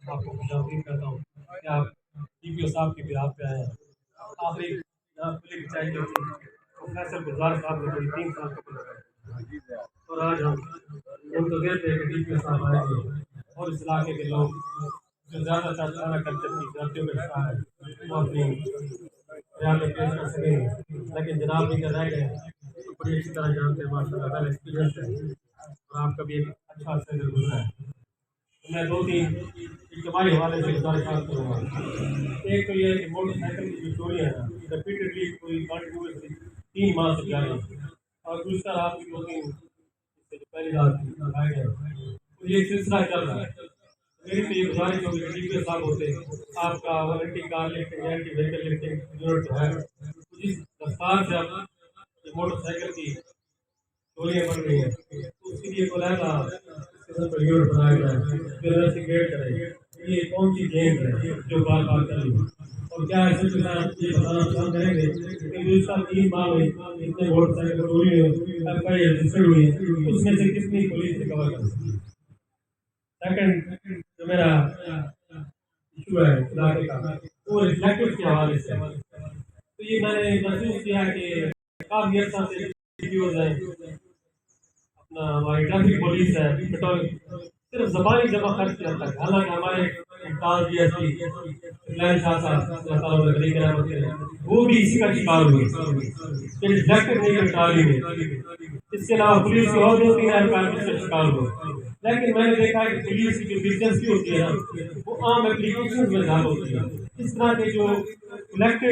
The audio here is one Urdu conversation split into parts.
آپ کو خوشامدید کرتا ہوں کہ آپ ڈی پی او صاحب کی بیاہ پہ آئے ہیں۔ آخری جہاں پولیس چاہیے تھی وہ فیصل گزار صاحب نے کوئی 3 سال قبل کرائی، اور آج ہم منتظر تھے کہ ڈی پی او صاحب آئیں گے اور اس علاقے کے لوگ جو زیادہ تر سارا کلچر کی غلطیوں کا حصہ ہے وہ اپنی بیان میں پیش کر سکیں گے، لیکن جناب بھی کر رہ گئے تو بڑی اچھی طرح جانتے ہیں، ماشاء اللہ ویل ایکسپیرینس ہے اور آپ کا بھی ایک اچھا عرصہ گزرا ہے۔ میں 2-3 اجتماعی حوالے سے گزارشات کروں گا۔ ایک تو یہ ہے کہ موٹر سائیکل کی جو چوری ہے نا ریپیٹڈلی کوئی کنٹینیوسلی 3 ماہ سے جاری ہے، اور دوسرا رات کی 2-3 اس سے جو پہلی رات لگائے گئے تو یہ سلسلہ چل رہا ہے۔ میری تو یہ گزارش ہوگی کہ ڈی پی او صاحب ہوتے آپ کا اینٹی کار lifting anti vehicle lifting unit جو ہے جس رفتار سے آپ موٹر سائیکل کی چوریاں بڑھ رہی ہیں تو اس کے لیے کوئی علیحدہ قسم کا یونٹ بنایا جائے جو انویسٹیگیٹ کرے یہ کون سی گیم ہے جو بار بار کر رہی ہے، اور کیا ایسے کے ساتھ یہ بتانا پسند کریں گے کہ گزشتہ 3 ماہ میں اتنے موٹر سائیکل چوری ہوئی ایف آئی آر رجسٹرڈ ہوئی ہے، اس میں سے کتنی پولیس ریکور کر سکتی ہے۔ سیکنڈ جو میرا ایشو ہے علاقے کا وہ ریفلیکٹو کے حوالے سے ہے۔ تو یہ میں نے محسوس کیا کہ کافی عرصہ سے ویڈیوز ہیں، اپنا ہماری ٹریفک پولیس ہے پیٹرول صرف زبانی جمع خرچ کیا تک، حالانکہ ہمارے ممتاز ڈی ایس پی فلین شاہ صاحب اللہ تعالیٰ نے بڑی کرامت کرے وہ بھی اسی کا شکار ہوئے کہ ریفلیکٹو نہیں کر ٹرالی میں، اس کے علاوہ پولیس کے اور 2-3 اہلکار اس کا شکار ہوئے۔ لیکن میں نے دیکھا ہے کہ پولیس کی جو دلچسپی ہوتی ہے نا وہ عام اپلیکیشن میں زیادہ ہوتی ہے۔ اس طرح کے جو کلیکٹو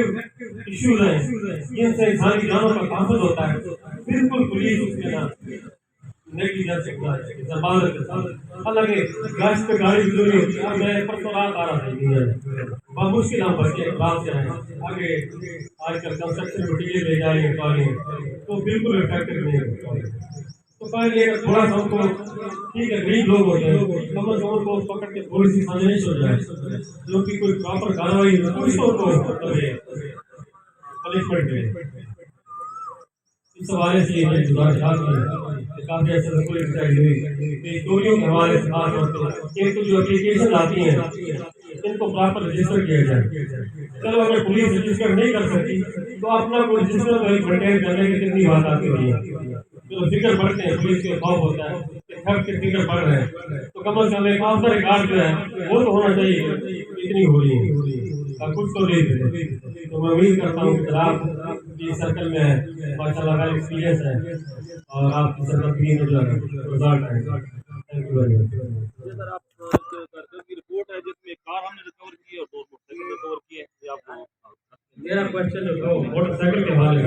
ایشوز ہیں جن سے انسانی جانوں کا تحفظ ہوتا ہے بالکل پولیس اس میں نہ نیگلیجنس سکتا ہے زبانت کے ساتھ، حالانکہ گاش پہ گاڑی ضروری ہوتی ہے۔ میں پرسوں رات آ رہا تھا بہت مشکل ہم بچے رات سے آئے آگے آج کل کنسٹرکشن مٹیریل لے جائیں گے تو بالکل افیکٹو نہیں ہے۔ تو پہلے تھوڑا سا ان کو ٹھیک ہے غریب لوگ ہوتے ہیں کم از کم ان کو پکڑ کے تھوڑی سی سازش ہو جائے جو کہ کوئی پراپر کاروائی پولیس کو پنشمنٹ دے۔ اس حوالے سے یہ گزارشات کی کافی ایسے کوئی ہوئی کہ چوریوں کے حوالے سے خاص طور پہ ایک تو جو اپلیکیشن آتی ہیں ان کو پراپر رجسٹر کیا جائے۔ چلو اگر پولیس رجسٹر نہیں کر سکتی تو اپنا کوئی رجسٹر مینٹین کرنے کی کتنی بات آتی ہوئی ہے، جو فگر بڑھتے ہیں پولیس کے خوف ہوتا ہے کہ خرچ کے فگر بڑھ رہے ہیں تو کم از کم ایک آفر ریکارڈ جو ہے وہ تو ہونا چاہیے اتنی ہو رہی ہے کچھ تو نہیں۔ تو میں امید کرتا ہوں کہ آپ کی سرکل میں ماشاء اللہ ویل ایکسپیرینس ہے اور آپ کی سرکل میں جو ہے رزلٹ ہے۔ Thank you very much. میرا کوشچن جو موٹر سائیکل کے حوالے سے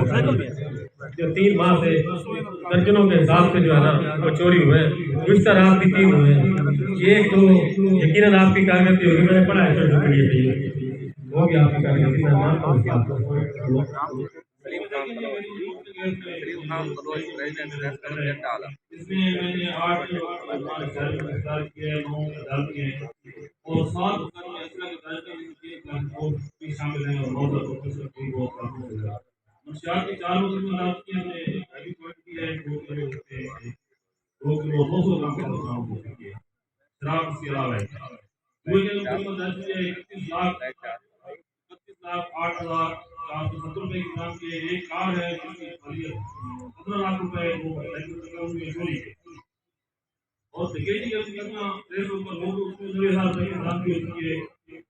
جو 3 ماہ سے درجنوں کے حساب سے جو ہے نا وہ چوری ہوئے ہیں، گزشتہ رات بھی 3 ہوئے ہیں۔ یہ تو یقیناً آپ کی کاغذی ہوگی، میں نے پڑھا ہے سوشل میڈیا پہ وہ بھی آپ کی کاغذی میں مانتا ہوں کہ آپ کو اس میں میں نے 8 اور 7 بھی شامل ہیں اور منشیات کی 4 مدد کی ہم نے آئی پوائنٹ کی ہے وہ 200 کام ہو چکی ہے شراب اس کے علاوہ ہے 31,08,470 روپئے کی دام کی ایک کار ہے جس کی فعالیت 15 لاکھ روپئے چوری ہے اور سیکورٹی کا کرنا ریٹ اوپر لوگ اس میں 90,000 روپئے کی دام کی ہوتی ہے،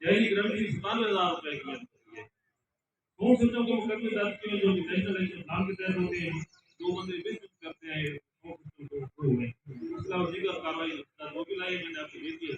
ڈیری گرنٹی 97,000 روپئے کی ہوتی ہے۔ کون سمجھوں کے مقدمے درج کیے جو نیشنل الیکشن پلان کے تحت ہوتے ہیں، 2 بندے بزنس کرتے ہیں، اس کا دیگر کاروائی جو بھی لائی میں نے آپ کو بھیج دیا۔